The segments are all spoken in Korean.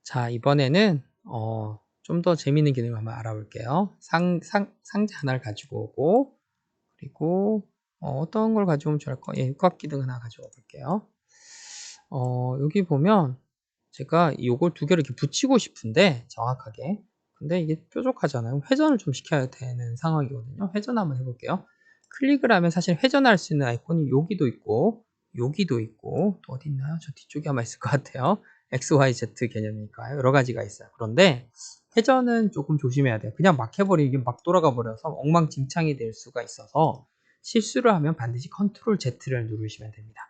자, 이번에는 좀 더 재미있는 기능을 한번 알아볼게요. 상자 하나를 가지고 오고, 그리고 어떤 걸 가지고 오면 좋을까? 예, 육각기둥 하나 가지고 볼게요. 여기 보면 제가 요걸 두 개를 이렇게 붙이고 싶은데 정확하게, 근데 이게 뾰족하잖아요. 회전을 좀 시켜야 되는 상황이거든요. 회전 한번 해볼게요. 클릭을 하면 사실 회전할 수 있는 아이콘이 여기도 있고 여기도 있고 또 어디 있나요? 저 뒤쪽에 아마 있을 것 같아요. X, Y, Z 개념이니까요. 여러 가지가 있어요. 그런데 회전은 조금 조심해야 돼요. 그냥 막 해버리면 이게 막 돌아가 버려서 엉망진창이 될 수가 있어서 실수를 하면 반드시 컨트롤 Z를 누르시면 됩니다.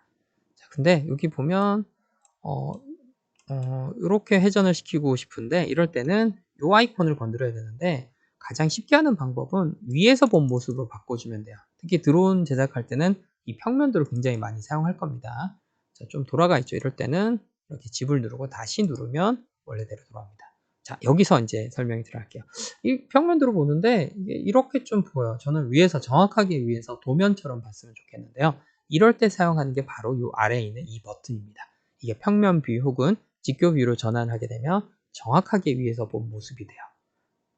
자, 근데 여기 보면 어, 이렇게 회전을 시키고 싶은데 이럴 때는 이 아이콘을 건드려야 되는데 가장 쉽게 하는 방법은 위에서 본 모습으로 바꿔주면 돼요. 특히 드론 제작할 때는 이 평면도를 굉장히 많이 사용할 겁니다. 자, 좀 돌아가 있죠. 이럴 때는 이렇게 집을 누르고 다시 누르면 원래대로 돌아옵니다. 자, 여기서 이제 설명이 들어갈게요. 이 평면도를 보는데 이게 이렇게 좀 보여요. 저는 위에서 정확하게 위에서 도면처럼 봤으면 좋겠는데요. 이럴 때 사용하는 게 바로 이 아래에 있는 이 버튼입니다. 이게 평면 뷰 혹은 직교 뷰로 전환하게 되면 정확하게 위에서 본 모습이 돼요.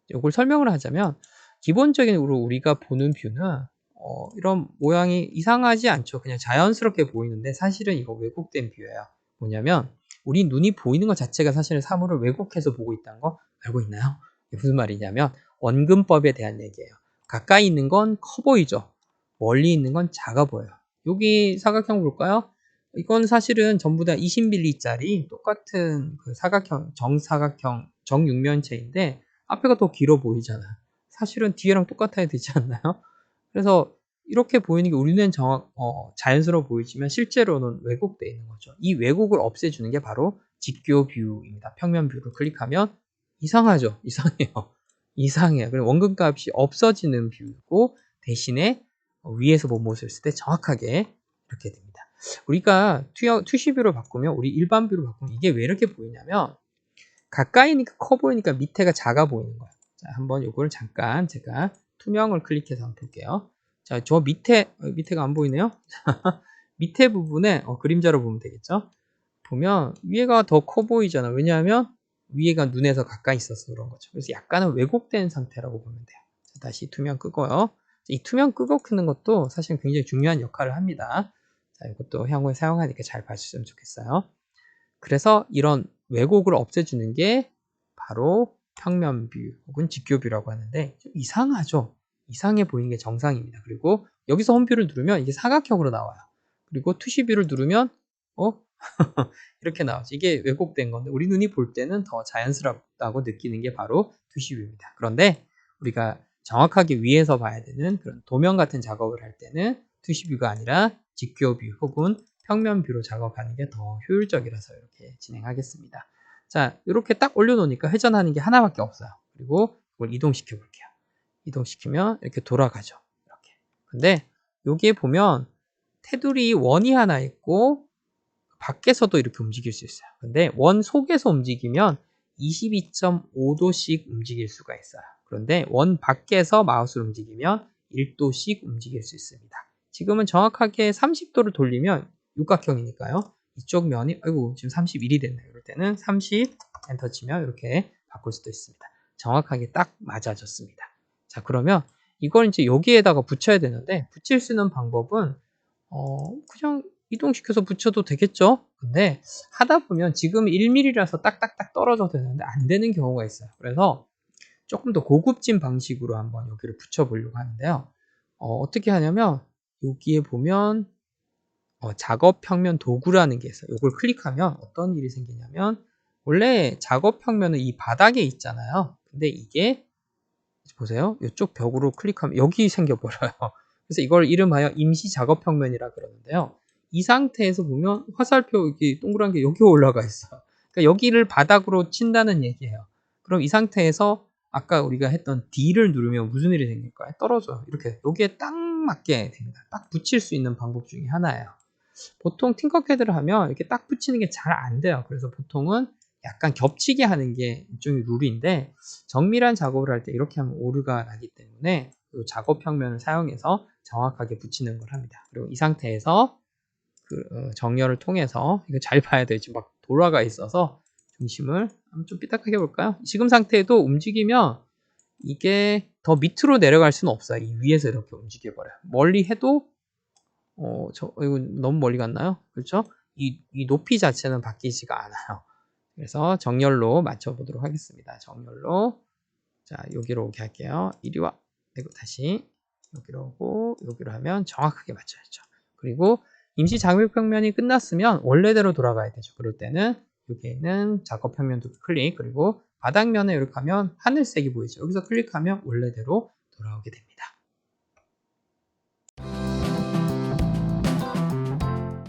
이걸 설명을 하자면 기본적으로 우리가 보는 뷰는 이런 모양이 이상하지 않죠. 그냥 자연스럽게 보이는데 사실은 이거 왜곡된 뷰예요. 뭐냐면 우리 눈이 보이는 것 자체가 사실은 사물을 왜곡해서 보고 있다는 거 알고 있나요? 이게 무슨 말이냐면 원근법에 대한 얘기예요. 가까이 있는 건 커 보이죠. 멀리 있는 건 작아 보여요. 여기 사각형 볼까요? 이건 사실은 전부 다 20mm짜리 똑같은 그 사각형, 정사각형, 정육면체인데 앞에가 더 길어 보이잖아. 사실은 뒤에랑 똑같아야 되지 않나요? 그래서 이렇게 보이는 게 우리는 자연스러워 보이지만 실제로는 왜곡되어 있는 거죠. 이 왜곡을 없애주는 게 바로 직교 뷰입니다. 평면 뷰를 클릭하면 이상하죠? 이상해요. 이상해요. 그리고 원근값이 없어지는 뷰고 대신에 위에서 본 모습을 쓸 때 정확하게 이렇게 됩니다. 우리가 투시뷰로 바꾸면 우리 일반 뷰로 바꾸면 이게 왜 이렇게 보이냐면 가까이니까 커 보이니까 밑에가 작아 보이는 거예요. 자, 한번 요걸 잠깐 제가 투명을 클릭해서 한번 볼게요. 자, 저 밑에가 안 보이네요. 밑에 부분에 그림자로 보면 되겠죠. 보면 위에가 더 커 보이잖아. 왜냐하면 위에가 눈에서 가까이 있어서 그런 거죠. 그래서 약간은 왜곡된 상태라고 보면 돼요. 자, 다시 투명 끄고요. 이 투명 끄고 끄는 것도 사실 굉장히 중요한 역할을 합니다. 자, 이것도 향후에 사용하니까 잘 봐주셨으면 좋겠어요. 그래서 이런 왜곡을 없애주는 게 바로 평면 뷰 혹은 직교 뷰라고 하는데 좀 이상하죠? 이상해 보이는 게 정상입니다. 그리고 여기서 홈뷰를 누르면 이게 사각형으로 나와요. 그리고 투시뷰를 누르면 이렇게 나오죠. 이게 왜곡된 건데 우리 눈이 볼 때는 더 자연스럽다고 느끼는 게 바로 투시뷰입니다. 그런데 우리가 정확하게 위에서 봐야 되는 그런 도면 같은 작업을 할 때는 투시뷰가 아니라 직교뷰 혹은 평면뷰로 작업하는 게 더 효율적이라서 이렇게 진행하겠습니다. 자, 이렇게 딱 올려놓으니까 회전하는 게 하나밖에 없어요. 그리고 이걸 이동시켜 볼게요. 이동시키면 이렇게 돌아가죠. 이렇게. 근데 여기에 보면 테두리 원이 하나 있고 밖에서도 이렇게 움직일 수 있어요. 근데 원 속에서 움직이면 22.5도씩 움직일 수가 있어요. 그런데 원 밖에서 마우스를 움직이면 1도씩 움직일 수 있습니다. 지금은 정확하게 30도를 돌리면 육각형이니까요. 이쪽 면이 아이고 지금 31이 됐네요. 이럴 때는 30 엔터 치면 이렇게 바꿀 수도 있습니다. 정확하게 딱 맞아졌습니다. 자, 그러면 이걸 이제 여기에다가 붙여야 되는데 붙일 수 있는 방법은 그냥 이동시켜서 붙여도 되겠죠? 근데 하다 보면 지금 1mm라서 딱딱딱 떨어져도 되는데 안 되는 경우가 있어요. 그래서 조금 더 고급진 방식으로 한번 여기를 붙여보려고 하는데요. 어떻게 하냐면 여기에 보면 작업 평면 도구라는 게 있어요. 이걸 클릭하면 어떤 일이 생기냐면 원래 작업 평면은 이 바닥에 있잖아요. 근데 이게 보세요. 이쪽 벽으로 클릭하면 여기 생겨버려요. 그래서 이걸 이름하여 임시 작업 평면이라 그러는데요. 이 상태에서 보면 화살표 여기 동그란 게 여기 올라가 있어요. 그러니까 여기를 바닥으로 친다는 얘기예요. 그럼 이 상태에서 아까 우리가 했던 D를 누르면 무슨 일이 생길까요? 떨어져요. 이렇게 여기에 딱 맞게 됩니다. 딱 붙일 수 있는 방법 중에 하나예요. 보통 팅커캐드를 하면 이렇게 딱 붙이는 게 잘 안 돼요. 그래서 보통은 약간 겹치게 하는 게 일종의 룰인데 정밀한 작업을 할 때 이렇게 하면 오류가 나기 때문에 이 작업 평면을 사용해서 정확하게 붙이는 걸 합니다. 그리고 이 상태에서 정렬을 통해서 이거 잘 봐야 돼요. 지금 막 돌아가 있어서 중심을 한번 좀 삐딱하게 해볼까요? 지금 상태에도 움직이면 이게 더 밑으로 내려갈 수는 없어요. 이 위에서 이렇게 움직여버려요. 멀리 해도 이거 너무 멀리 갔나요? 그렇죠? 이 높이 자체는 바뀌지가 않아요. 그래서 정렬로 맞춰보도록 하겠습니다. 정렬로. 자, 여기로 오게 할게요. 이리 와. 그리고 다시 여기로 오고 여기로 하면 정확하게 맞춰야죠. 그리고 임시 작업 평면이 끝났으면 원래대로 돌아가야 되죠. 그럴 때는 여기에 있는 작업 평면 두 개 클릭, 그리고 바닥면에 이렇게 하면 하늘색이 보이죠. 여기서 클릭하면 원래대로 돌아오게 됩니다.